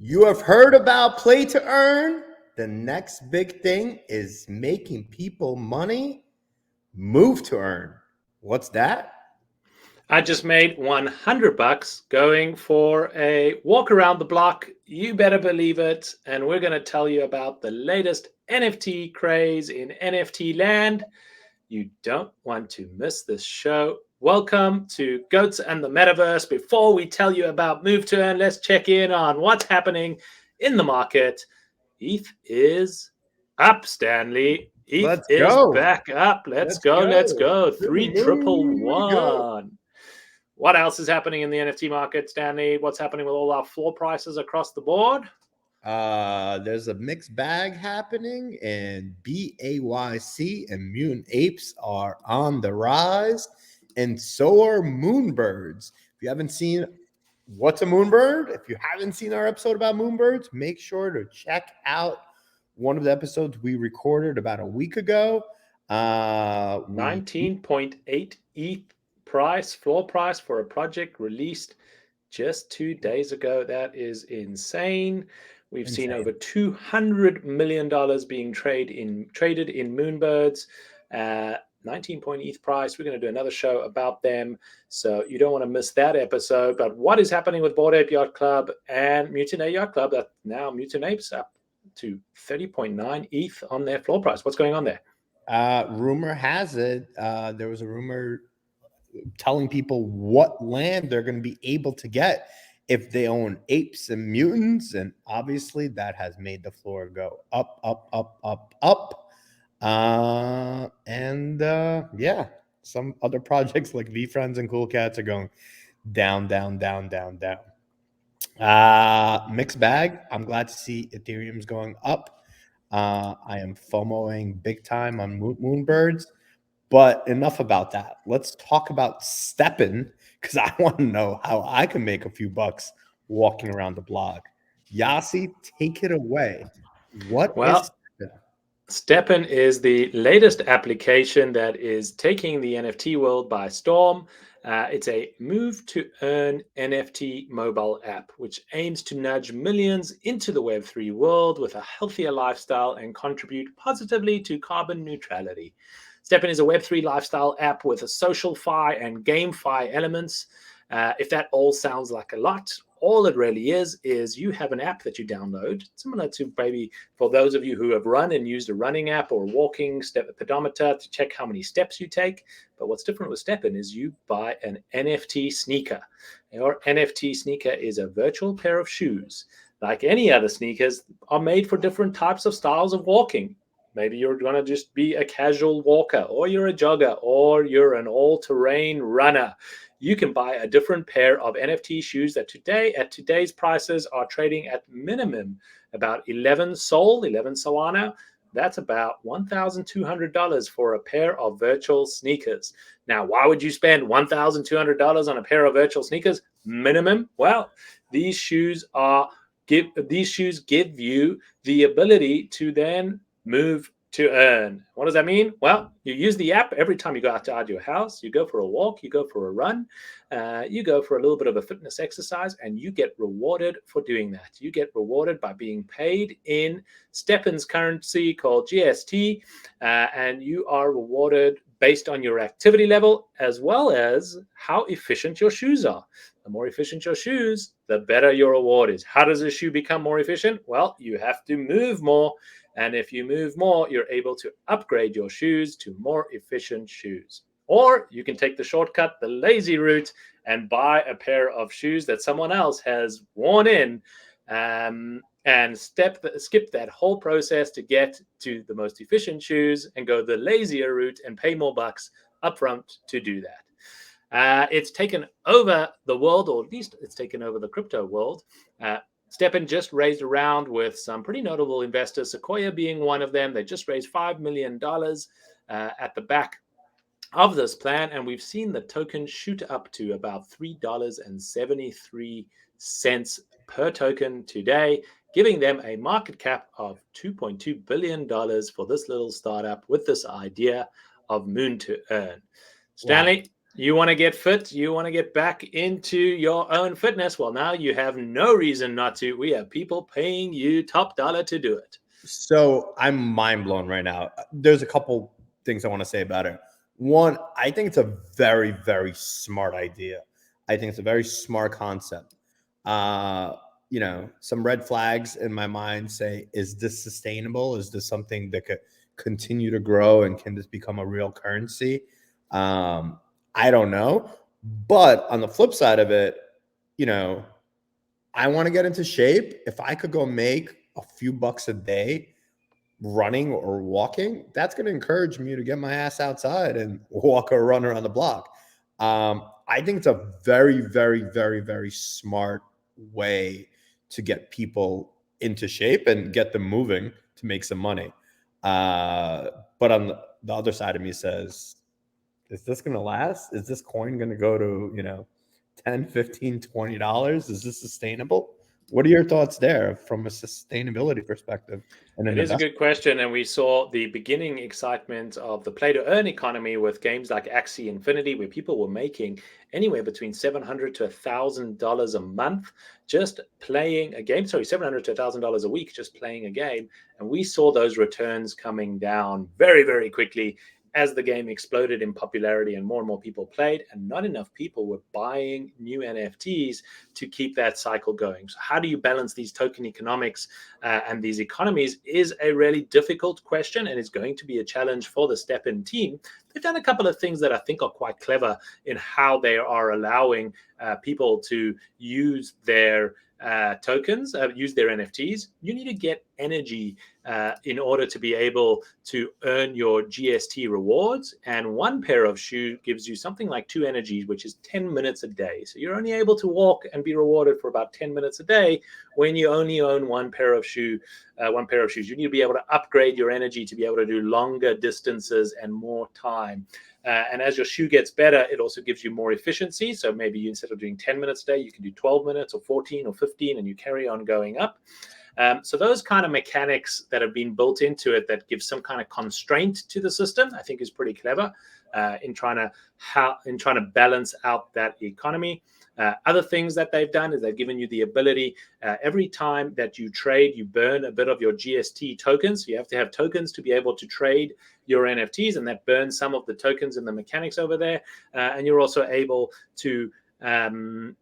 You have heard about play to earn? The next big thing is making people money. Move to earn. What's that? I just made $100 going for a walk around the block. You better believe it. And we're going to tell you about the latest NFT craze in NFT land. You don't want to miss this show. Welcome to Goats and the Metaverse. Before we tell you about Move to Earn, let's check in on what's happening in the market. ETH is up, Stanley. ETH Let's is go. back up. Let's Let's go. go. Let's go. To the Three triple moon we go. one. What else is happening in the NFT market, Stanley? What's happening with all our floor prices across the board? There's a mixed bag happening, and BAYC and mutant apes are on the rise, and so are moonbirds. If you haven't seen what's a moonbird, if you haven't seen our episode about moonbirds, make sure to check out one of the episodes we recorded about a week ago. 19.8 ETH price, floor price for a project released just 2 days ago. That is insane. We've seen over $200 million being traded in Moonbirds. 19 ETH price. We're going to do another show about them, so you don't want to miss that episode. But what is happening with Bored Ape Yacht Club and Mutant Ape Yacht Club? That now Mutant Apes up to 30.9 ETH on their floor price. What's going on there? Rumor has it, there was a rumor telling people what land they're going to be able to get if they own apes and mutants, and obviously that has made the floor go up, up, up, up, up. Yeah, some other projects like VFriends and Cool Cats are going down, down, down, down, down. Mixed bag. I'm glad to see Ethereum's going up. I am FOMOing big time on Moonbirds. But enough about that. Let's talk about STEPN, because I want to know how I can make a few bucks walking around the block. Yasi, take it away. What is STEPN? STEPN is the latest application that is taking the NFT world by storm. It's a move to earn NFT mobile app, which aims to nudge millions into the Web3 world with a healthier lifestyle and contribute positively to carbon neutrality. STEPN is a Web3 lifestyle app with a social-fi and game-fi elements. If that all sounds like a lot, all it really is you have an app that you download, similar to maybe for those of you who have run and used a running app or a walking step pedometer to check how many steps you take. But what's different with STEPN is you buy an NFT sneaker. Your NFT sneaker is a virtual pair of shoes. Like any other sneakers, are made for different types of styles of walking. Maybe you're going to just be a casual walker, or you're a jogger, or you're an all-terrain runner. You can buy a different pair of NFT shoes that today, at today's prices, are trading at minimum about 11 Solana. That's about $1,200 for a pair of virtual sneakers. Now, why would you spend $1,200 on a pair of virtual sneakers? Minimum? Well, these shoes give you the ability to then move to earn. What does that mean? Well, you use the app every time you go outside your house. You go for a walk, you go for a run, you go for a little bit of a fitness exercise, and you get rewarded for doing that. You get rewarded by being paid in STEPN's currency called GST, and you are rewarded based on your activity level as well as how efficient your shoes are. The more efficient your shoes, the better your reward is. How does a shoe become more efficient? Well, you have to move more. And if you move more, you're able to upgrade your shoes to more efficient shoes. Or you can take the shortcut, the lazy route, and buy a pair of shoes that someone else has worn in, and skip that whole process to get to the most efficient shoes and go the lazier route and pay more bucks upfront to do that. It's taken over the world, or at least it's taken over the crypto world. STEPN just raised a round with some pretty notable investors, Sequoia being one of them. They just raised $5 million at the back of this plan, and we've seen the token shoot up to about $3.73 per token today, giving them a market cap of $2.2 billion for this little startup with this idea of Moon to Earn. Stanley, You want to get fit, you want to get back into your own fitness. Well, now you have no reason not to. We have people paying you top dollar to do it. So I'm mind blown right now. There's a couple things I want to say about it. One, I think it's a very, very smart idea. I think it's a very smart concept. Uh, some red flags in my mind say, is this sustainable? Is this something that could continue to grow, and can this become a real currency? Um, I don't know. But on the flip side of it, you know, I want to get into shape. If I could go make a few bucks a day running or walking, that's going to encourage me to get my ass outside and walk or run around the block. I think it's a very, very, very, very smart way to get people into shape and get them moving to make some money. But on the other side of me says, is this going to last? Is this coin going to go to, 10, 15, $20? Is this sustainable? What are your thoughts there from a sustainability perspective and an It is a investment? good question, and we saw the beginning excitement of the play to earn economy with games like Axie Infinity, where people were making anywhere between $700 to $1,000 a month just playing a game. Sorry, $700 to $1,000 a week just playing a game, and we saw those returns coming down very, very quickly as the game exploded in popularity and more people played, and not enough people were buying new NFTs to keep that cycle going. So, how do you balance these token economics and these economies is a really difficult question, and is going to be a challenge for the STEPN team. They've done a couple of things that I think are quite clever in how they are allowing people to use their tokens, use their NFTs. You need to get energy in order to be able to earn your GST rewards. And one pair of shoe gives you something like 2 energies, which is 10 minutes a day. So you're only able to walk and be rewarded for about 10 minutes a day when you only own one pair of shoes. You need to be able to upgrade your energy to be able to do longer distances and more time. And as your shoe gets better, it also gives you more efficiency. So maybe you, instead of doing 10 minutes a day, you can do 12 minutes or 14 or 15, and you carry on going up. So those kind of mechanics that have been built into it that give some kind of constraint to the system, I think, is pretty clever in trying to balance out that economy. Other things that they've done is they've given you the ability every time that you trade, you burn a bit of your GST tokens. So you have to have tokens to be able to trade your NFTs, and that burns some of the tokens in the mechanics over there. And you're also able to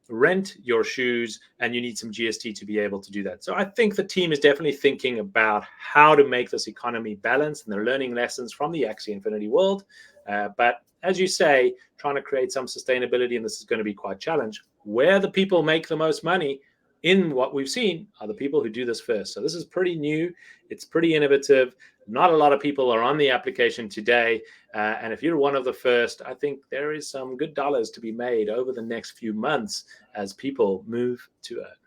rent your shoes, and you need some GST to be able to do that. So I think the team is definitely thinking about how to make this economy balanced, and they're learning lessons from the Axie Infinity world. But as you say, trying to create some sustainability, and this is going to be quite challenged. Where the people make the most money in what we've seen are the people who do this first. So this is pretty new. It's pretty innovative. Not a lot of people are on the application today. And if you're one of the first, I think there is some good dollars to be made over the next few months as people move to it.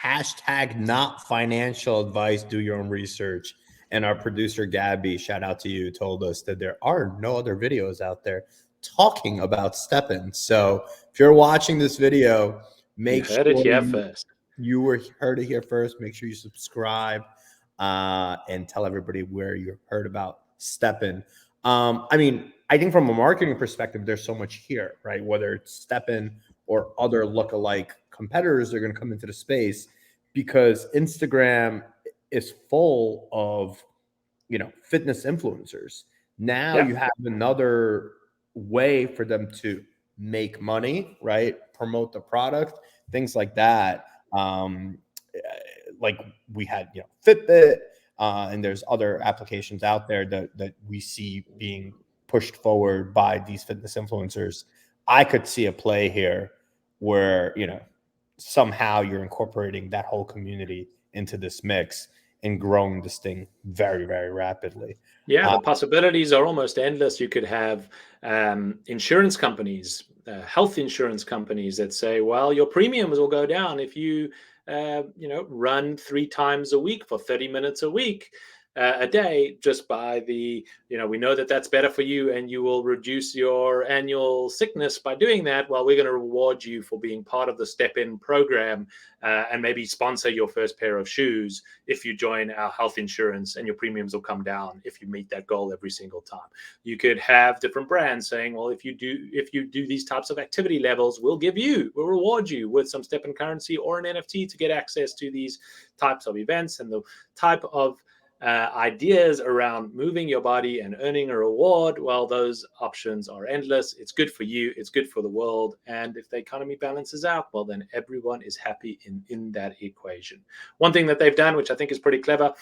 Hashtag not financial advice. Do your own research. And our producer, Gabby, shout out to you, told us that there are no other videos out there talking about STEPN. So if you're watching this video, You make heard it sure here first. you were heard it here first. Make sure you subscribe and tell everybody where you heard about STEPN. I think from a marketing perspective, there's so much here, right? Whether it's STEPN or other lookalike competitors that are going to come into the space, because Instagram is full of, fitness influencers. Now Yeah. you have another way for them to make money, right? Promote the product, things like that. Like we had, Fitbit, and there's other applications out there that we see being pushed forward by these fitness influencers. I could see a play here where, somehow you're incorporating that whole community into this mix and growing this thing very, very rapidly. Yeah, Uh, the possibilities are almost endless. You could have insurance companies, health insurance companies that say, well, your premiums will go down if you, run 3 times a week for 30 minutes a week. a day just by the, we know that that's better for you and you will reduce your annual sickness by doing that. Well, we're going to reward you for being part of the STEPN program and maybe sponsor your first pair of shoes if you join our health insurance, and your premiums will come down if you meet that goal every single time. You could have different brands saying, well, if you do these types of activity levels, we'll reward you with some STEPN currency or an NFT to get access to these types of events. And the type of ideas around moving your body and earning a reward, well, those options are endless. It's good for you, it's good for the world, and if the economy balances out, well, then everyone is happy in that equation. One thing that they've done, which I think is pretty clever,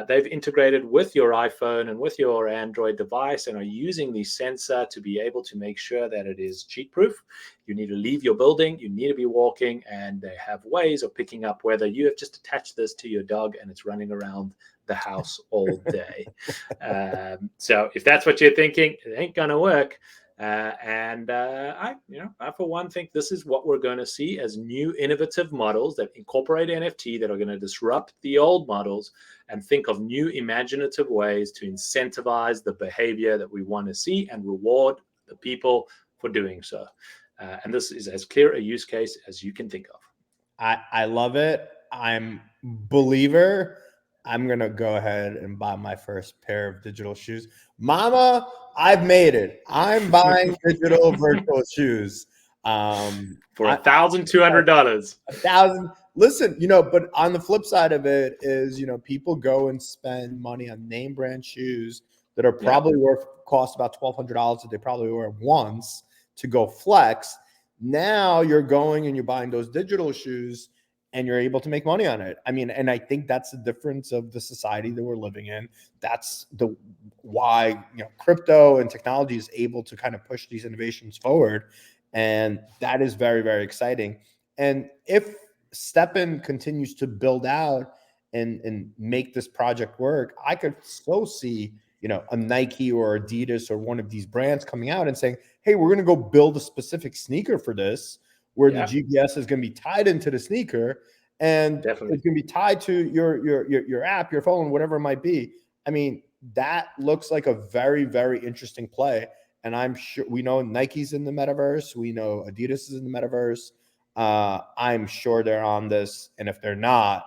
they've integrated with your iPhone and with your Android device and are using the sensor to be able to make sure that it is cheat proof. You need to leave your building, you need to be walking, and they have ways of picking up whether you have just attached this to your dog and it's running around the house all day. So if that's what you're thinking, it ain't gonna work. I for one think this is what we're going to see as new innovative models that incorporate NFT that are going to disrupt the old models and think of new imaginative ways to incentivize the behavior that we want to see and reward the people for doing so. And this is as clear a use case as you can think of. I love it. I'm believer. I'm going to go ahead and buy my first pair of digital shoes. Mama, I've made it. I'm buying digital virtual shoes. For $1,200. $1,000. Listen, but on the flip side of it is, people go and spend money on name brand shoes that are probably cost about $1,200 that they probably wear once to go flex. Now you're going and you're buying those digital shoes and you're able to make money on it. I mean, and I think that's the difference of the society that we're living in. That's why crypto and technology is able to kind of push these innovations forward. And that is very, very exciting. And if STEPN continues to build out and make this project work, I could so see, a Nike or Adidas or one of these brands coming out and saying, hey, we're going to go build a specific sneaker for this, where the GPS is going to be tied into the sneaker and it's going to be tied to your app, your phone, whatever it might be. I mean, that looks like a very, very interesting play. And I'm sure we know Nike's in the metaverse. We know Adidas is in the metaverse. I'm sure they're on this. And if they're not,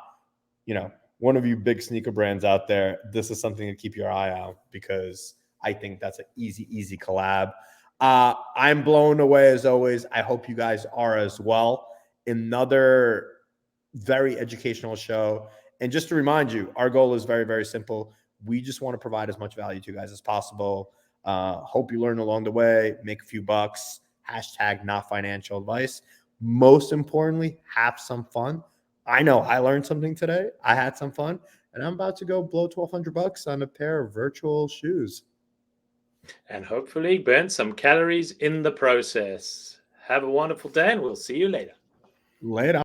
one of you big sneaker brands out there, this is something to keep your eye out, because I think that's an easy collab. I'm blown away as always. I hope you guys are as well. Another very educational show. And just to remind you, our goal is very, very simple. We just want to provide as much value to you guys as possible. Hope you learn along the way, make a few bucks, # not financial advice. Most importantly, have some fun. I know I learned something today. I had some fun, and I'm about to go blow $1,200 on a pair of virtual shoes. And hopefully burn some calories in the process. Have a wonderful day, and we'll see you later. Later.